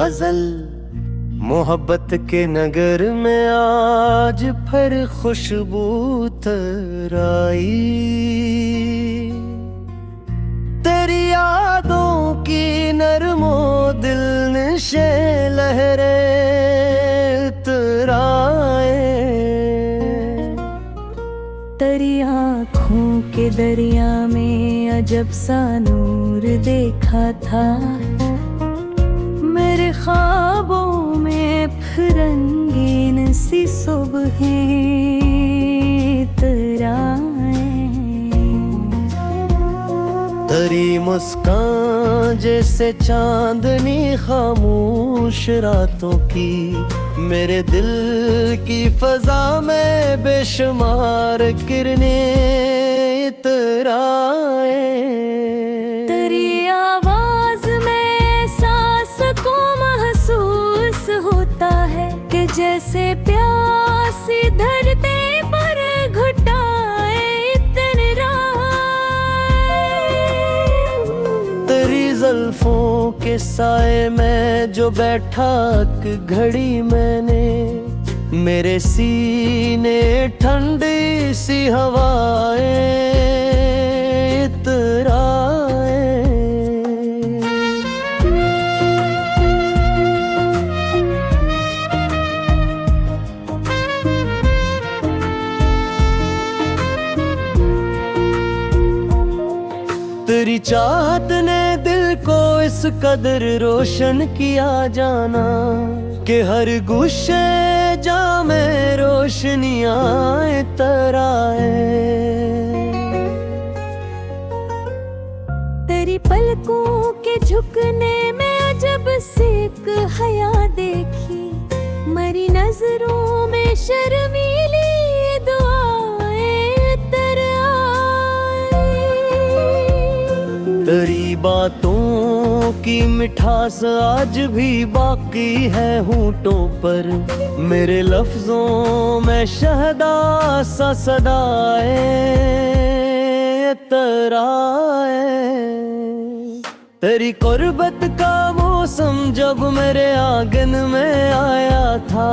गजल मोहब्बत के नगर में आज फिर खुशबू तराई। तेरी यादों की नरमो दिल नशे लहरे तराए। तेरी आँखों के दरिया में अजब सा नूर देखा था। मेरे ख्वाबों में फिर रंगीन सी सुबहें तराए। तेरी मुस्कान जैसे चांदनी खामोश रातों की, मेरे दिल की फजा में बेशुमार किरणें तराए। तेरी आवाज में एहसास को महसूस होता है कि जैसे प्यासी धरती पर घुटाए तेरी जुल्फों के साए में जो बैठा घड़ी मैंने, मेरे सीने ठंडी सी हवाएं तराए। तेरी चाहत ने दिल को इस कदर रोशन किया जाना कि हर गुस्से जामे रोशनियां तराए। तेरी पलकों के झुकने में अजब सी एक हया देखी। मरी नजरों में शर्मीली दुआएं तराए। तेरी बातों की मिठास आज भी बाकी है होंठों पर, मेरे लफ्जों में शहदा सा सदाए तराए। तेरी कुर्बत का मौसम जब मेरे आंगन में आया था,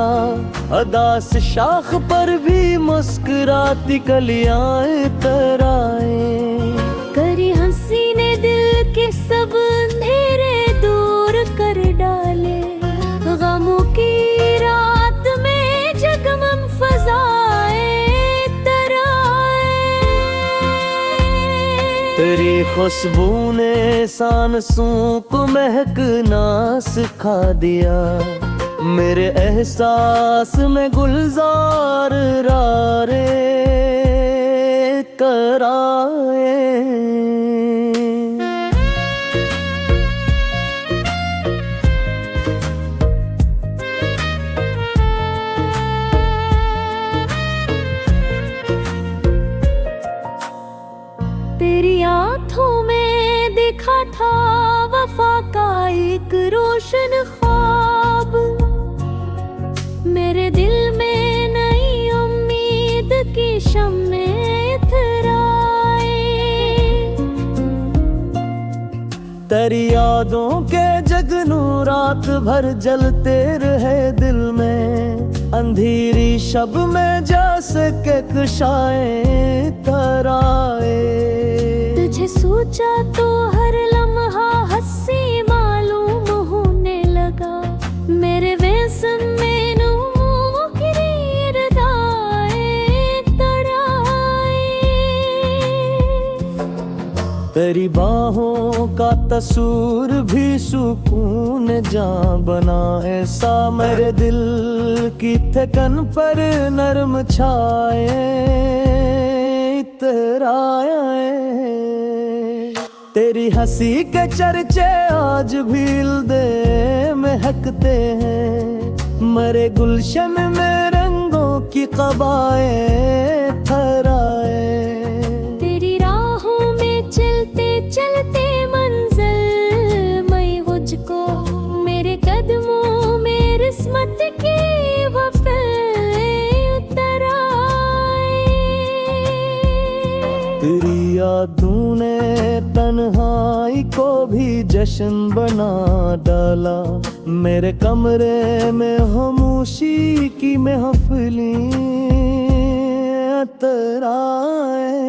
अदास शाख पर भी मुस्कुराती कलियां तराए। करी हंसी ने दिल के सब अंधेरे दूर कर डाले। गमों की रात में जगमग फज़ाएं तराए। तेरी खुशबू ने सांसों को महकना सिखा दिया, मेरे एहसास में गुलजार रारे कराए। तेरी आँखों में देखा था वफा का एक रोशन ख्वाब। मेरे दिल में नई उम्मीद की शम्में इतराए। तेरी यादों के जगनू रात भर जलते रहे दिल में, अंधेरी शब में जैसे के कुशाएं तराए। तुझे सोचा तो हर लम्हा हंसी मालूम होने लगा। मेरे वेसन में नूमों की रदाएं तराए। तेरी बाहों का तसूर भी सुकून जां बना, ऐसा मेरे दिल की थकन पर नरम छाए तराए। तेरी हंसी के चर्चे आज भी दिल में महकते हैं, मरे गुलशन में रंगों की कबाएं थराए। तेरी राहों में चलते चलते मंजिल मई मुझको, मेरे कदमों में रिस्मत की वफ़ाएं उतर आए। तेरी यादों ने तन्हाई को भी जश्न बना डाला। मेरे कमरे में खामोशी की महफिलें तराए।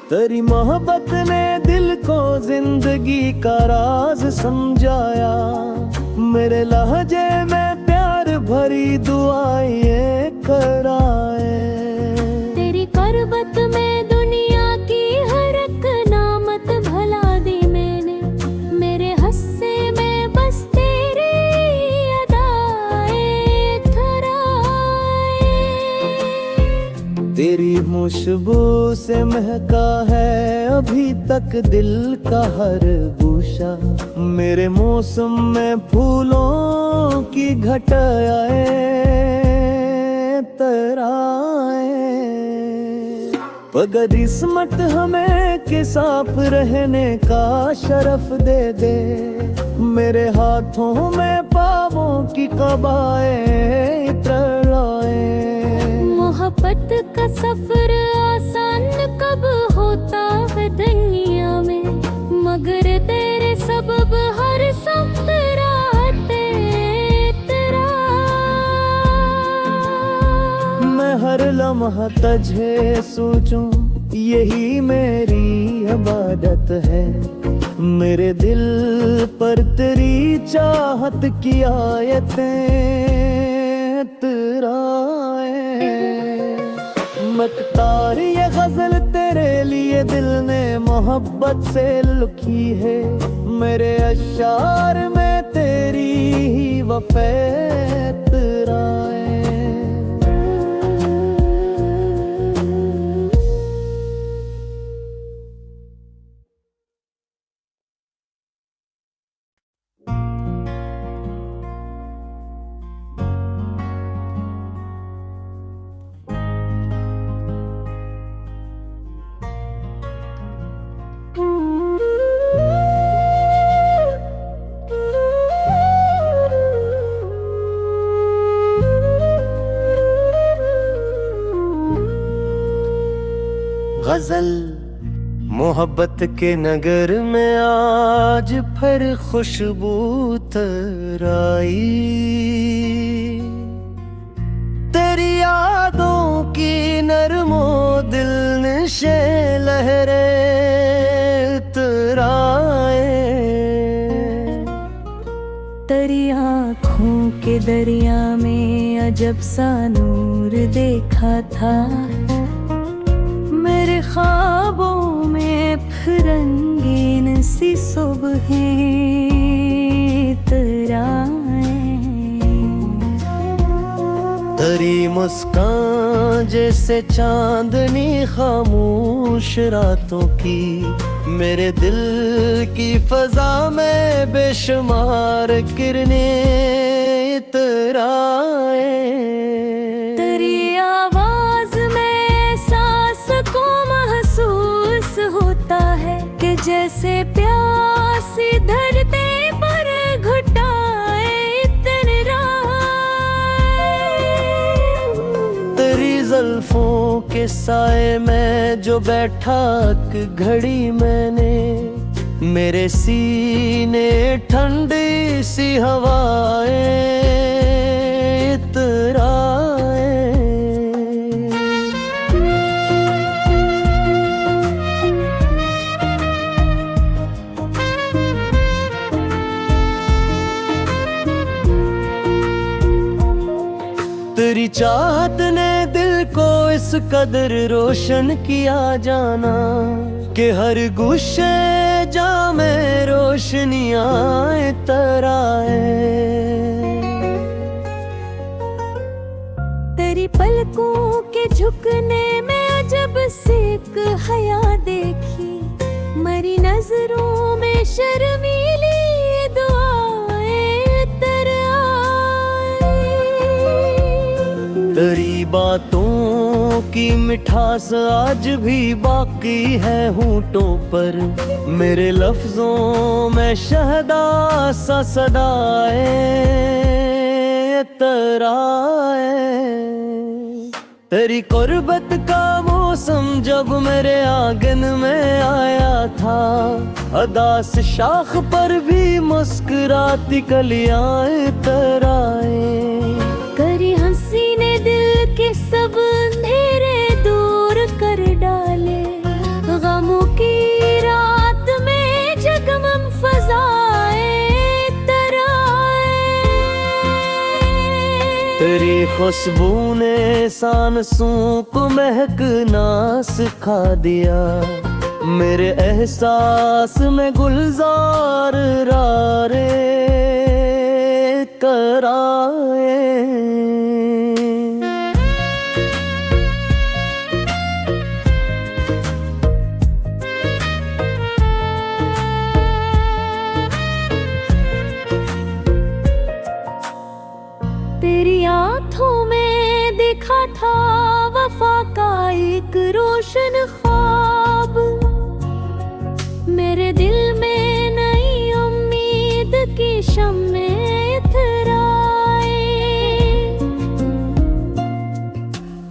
तेरी मोहब्बत ने दिल को जिंदगी का राज समझाया। मेरे लहजे में प्यार भरी दुआएं कराए। तेरी करबत में दुनिया की हर एक नामत भला दी मैंने। मेरे हस्से में बस तेरी अदाएं थराए। तेरी खुशबू से महका है अभी तक दिल का हर गूशा। मेरे मौसम में फूलों की घटाए तराए। अगर किस्मत हमें के साथ रहने का शरफ दे दे। मेरे हाथों में पावों की कबाएं तराए। मोहब्बत का सफर आसान कब होता है दुनिया में, मगर तेरे सबब हर सख्त रातें तेरा। मैं हर लम्हा तुझे सोचूं यही मेरी इबादत है। मेरे दिल पर तेरी चाहत की आयतें तराए। मकतार ये गजल तेरे लिए दिल ने मोहब्बत से लिखी है। मेरे अशार में तेरी ही वफ़ा तराए। गजल मोहब्बत के नगर में आज फिर खुशबू तराई। तेरी यादों की नरमो दिल नशे लहरे तराए। तेरी आँखों के दरिया में अजब सा नूर देखा था। मेरे ख्वाबों में फिर रंगीन सी सुबहें तराए। तेरी मुस्कान जैसे चांदनी खामोश रातों की। मेरे दिल की फजा में बेशुमार किरणें तराए। तेरी आवाज में सांस को महसूस होता है कि जैसे प्यासी धरती पर घुटाए तराए। तेरी जुल्फों के साए में जो बैठा एक घड़ी मैंने। मेरे सीने ठंडी सी हवाएं तराए। तेरी चाहत ने दिल को इस कदर रोशन किया जाना कि हर गुस्से जा में रोशनियां तराए। तेरी पलकों के झुकने में अजब सी एक हया देखी। मरी नजरों में शर्मीली दुआएं तराए। तेरी बातों की मिठास आज भी बाकी है होंठों पर। मेरे लफ्जों में शहदा सा सदाए तराए। तेरी कुर्बत का मौसम जब मेरे आंगन में आया था, अदास शाख पर भी मुस्कुराती कलियां इतर आए। करी हंसी ने दिल के सब अंधेरे दूर कर डाले, गमों की रात में जगमग फजाए तर आए। तेरी खुशबू ने सांसों को महकना सिखा दिया, मेरे एहसास में गुलजार रारे कराए। तेरी आँखों में देखा था वफा का एक रोशन ख्वाब, मेरे दिल में नई उम्मीद की शम्मे इतराए।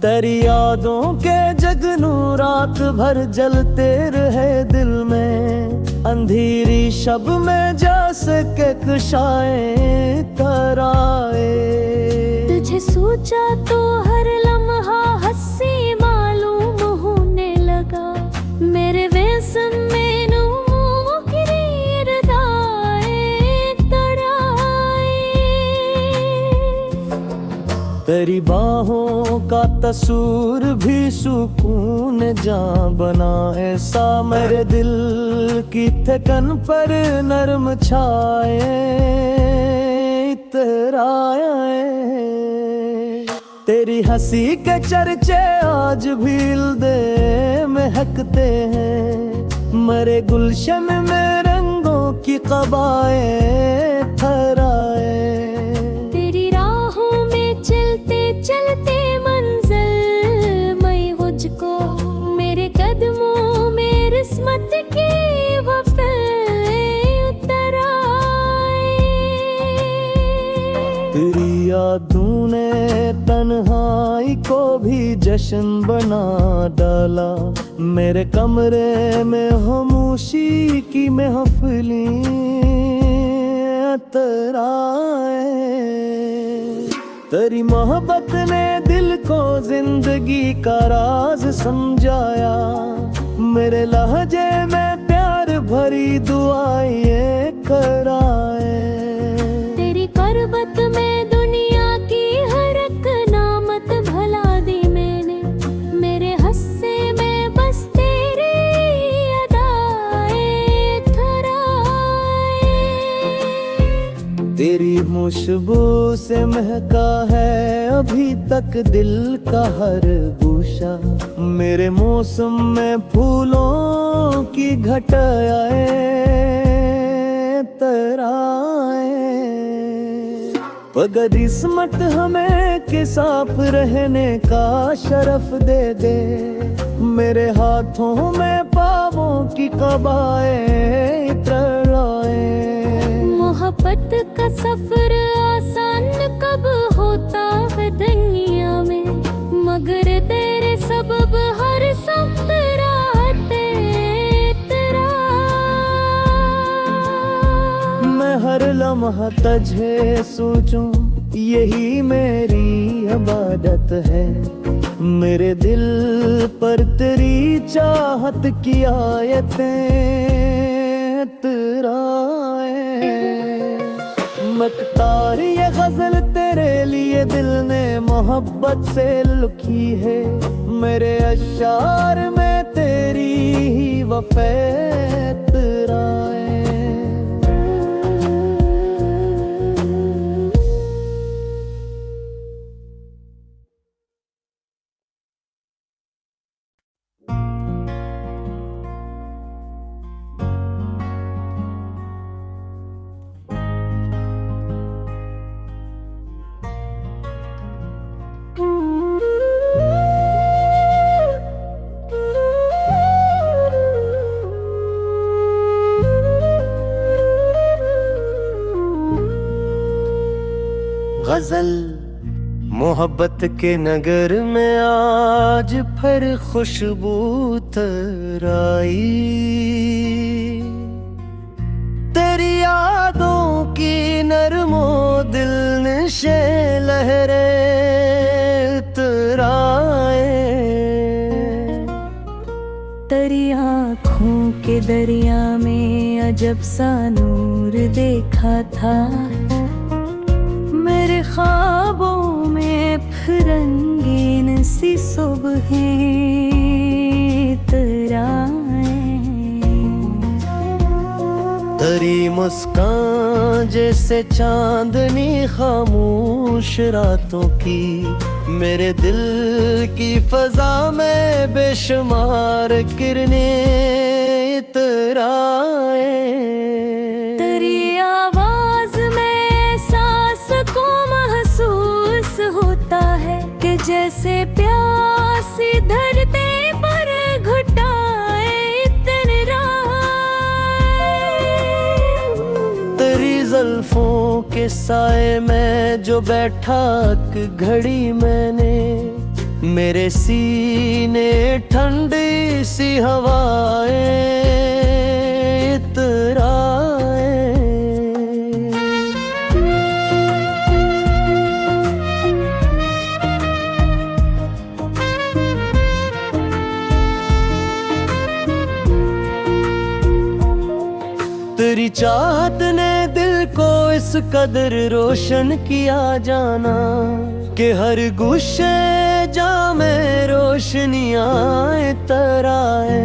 तेरी यादों के जगनू रात भर जलते रहे दिल में, अंधेरी शब में जैसे के कुशाए तराए। तुझे सोचा तो हर लम्हा हंसी मालूम होने लगा, मेरे व्यसन में नूरों की रीरदाए तड़ाए। तेरी बाहों का तसूर भी सुकून जां बना, ऐसा मेरे दिल की थकन पर नरम छाए इतराए। तेरी हंसी के चर्चे आज भी दिल में महकते हैं, मरे गुलशन में रंगों की कबाए थराए। तेरी राहों में चलते चलते मंजिल मई मुझको, मेरे कदमों में रिस्मत की वफ़ा उतर आए। तेरी यादों ने तन्हाई को भी जश्न बना डाला, मेरे कमरे में खामोशी की महफिलें तराए। तेरी मोहब्बत ने दिल को जिंदगी का राज समझाया, मेरे लहजे में प्यार भरी दुआएं कराए। तेरी करबत में दुनिया की हर एक नामत भला दी मैंने, मेरे हस्से में बस तेरी अदाएं थराए। तेरी खुशबू से महका है अभी तक दिल का हर गूशा, मेरे मौसम में फूलों की घटाए तराए। अगर किस्मत हमें के साथ रहने का शरफ दे दे, मेरे हाथों में पावों की कबाए तराए। मोहब्बत का सफर आसान कब होता है दुनिया में, मगर तेरे सबब हर सख्त राहते तेरा। मैं हर लम्हा तुझे सोचूं, यही मेरी इबादत है, मेरे दिल पर तेरी चाहत की आयतें तराए। मकतार ये गजल तेरे लिए दिल ने मोहब्बत से लिखी है, मेरे अशार में तेरी ही वफ़ा तराए। गजल मोहब्बत के नगर में आज फिर खुशबू तराई, तेरी यादों की नरमो दिल नशे लहरे उतराए। तेरी आँखों के दरिया में अजब सा नूर देखा था, मेरे ख्वाबों में फिर रंगीन सी सुबहें तराए। तेरी मुस्कान जैसे चांदनी खामोश रातों की, मेरे दिल की फजा में बेशुमार किरणें इतराए। तेरी आवाज में एहसास को महसूस होता है कि जैसे प्यासी धरती पर घुटाए तेरी जुल्फों के साए में जो बैठा एक घड़ी मैंने, मेरे सीने ठंडी सी हवाएं इतराए। तेरी चाहत ने दिल को इस कदर रोशन किया जाना कि हर गुस्से जा में रोशनियां तराए।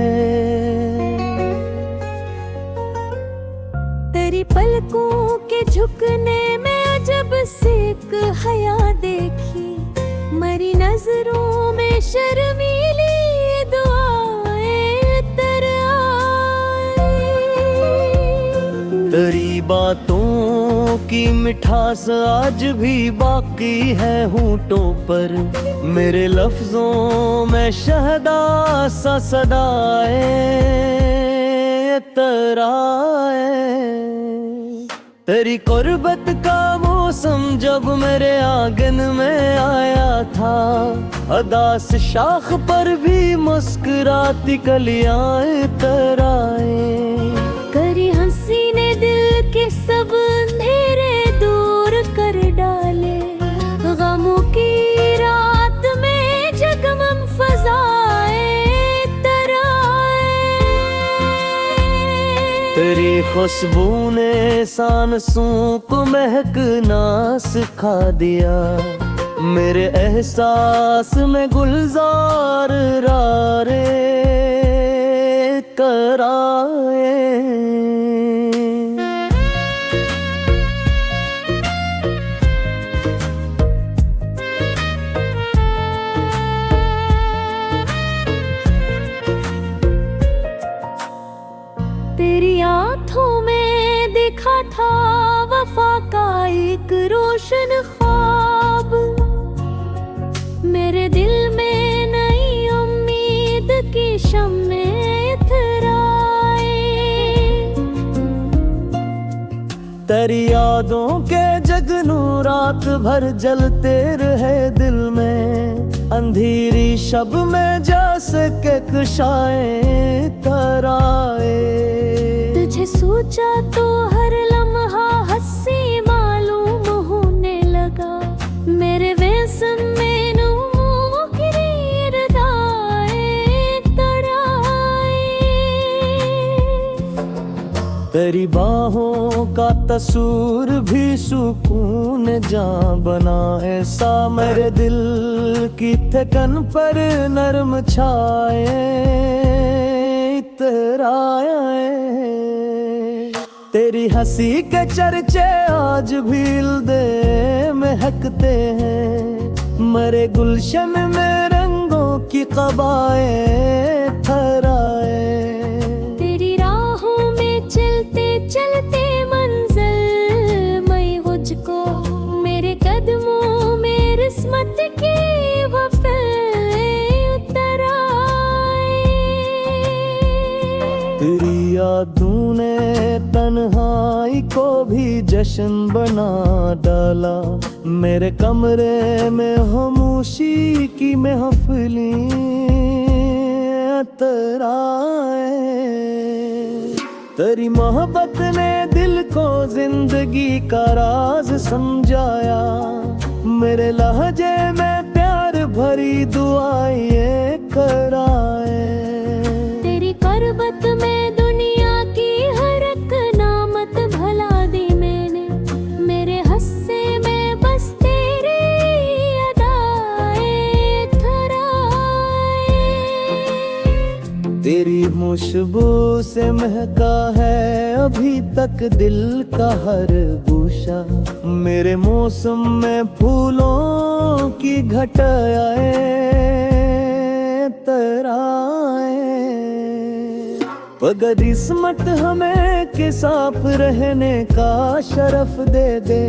तेरी पलकों के झुकने में अजब सी एक हया देखी, मरी नजरों में शर्मीली दुआएं तराए। तेरी बातों की मिठास आज भी बाकी है होंठों पर, मेरे लफ्जों में शहदा सा सदाए तराए। तेरी कुर्बत का मौसम जब मेरे आंगन में आया था, अदास शाख पर भी मुस्कुराती कलियां तराए। करी हंसी ने दिल के सब अंधेरे दूर कर डाले, गमों की रात में जगमग फजाए तराए। तेरी खुशबू ने सांसों को महकना सिखा दिया, मेरे एहसास में गुलजार रारे कराए। तेरी आँखों में देखा था वफा का एक रोशन ख्वाब, मेरे दिल में नई उम्मीद की शम्मे इतराए। तेरी यादों के जगनू रात भर जलते रहे दिल में, अंधेरी शब में जैसे के कुशाए तराए। तुझे सोचा तो हर लम्हा हंसी मालूम होने लगा, मेरे व्यसन में नूमों की गिरदाए तराए। तेरी बाहों का तसूर भी सुकून जां बना, ऐसा मेरे दिल की थकन पर नरम छाए तराए। तेरी हंसी के चर्चे आज भी दे महकते हैं, मरे गुलशन में रंगों की कबाएं थराए। तेरी राहों में चलते चलते मंजिल मई मुझको, मेरे कदमों में रिस्मत की वफ़ाएं उतराए। यादों ने तन्हाई को भी जश्न बना डाला। मेरे कमरे में खामोशी की महफिलें तराए। तेरी मोहब्बत ने दिल को जिंदगी का राज समझाया। मेरे लहजे में प्यार भरी दुआएं कराए। तेरी करबत में दुनिया की हर एक नामत भला दी मैंने। मेरे हस्से में बस तेरी अदाएं थराए। तेरी खुशबू से महका है अभी तक दिल का हर गूशा। मेरे मौसम में फूलों की घटाए तराए। अगर किस्मत हमें के साथ रहने का शरफ दे दे।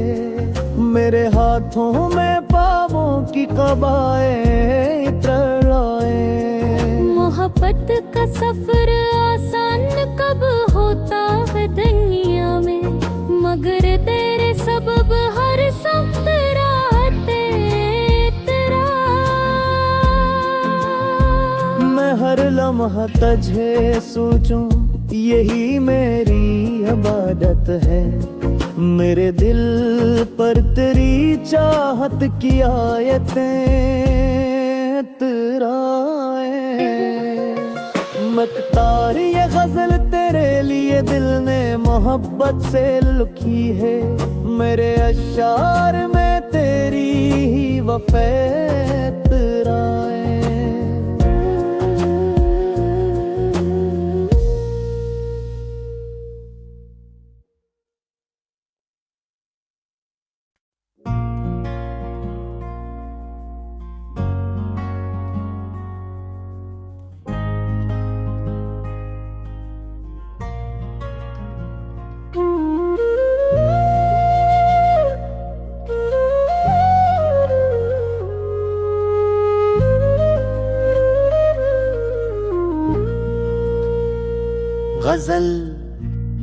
मेरे हाथों में पावों की कबाएं तराए। मोहब्बत का सफर आसान कब होता है दुनिया में, मगर तेरे सबब हर सख्त राहते तेरा। मैं हर लम्हा तुझे सोचूं यही मेरी इबादत है। मेरे दिल पर तेरी चाहत की आयतें तराए। मकतार ये गजल तेरे लिए दिल ने मोहब्बत से लिखी है। मेरे अशार में तेरी ही वफ़ा तराए। गजल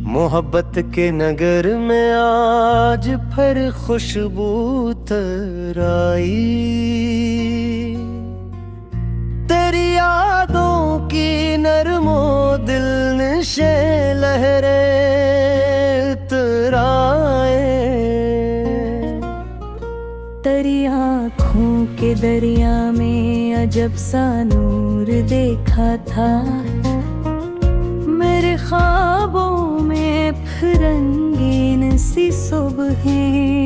मोहब्बत के नगर में आज फिर खुशबू तराई। तेरी यादों की नरमो दिल नशे लहरे तराए। तेरी आँखों के दरिया में अजब सा नूर देखा था। मेरे ख्वाबों में फिर रंगीन सी सुबहें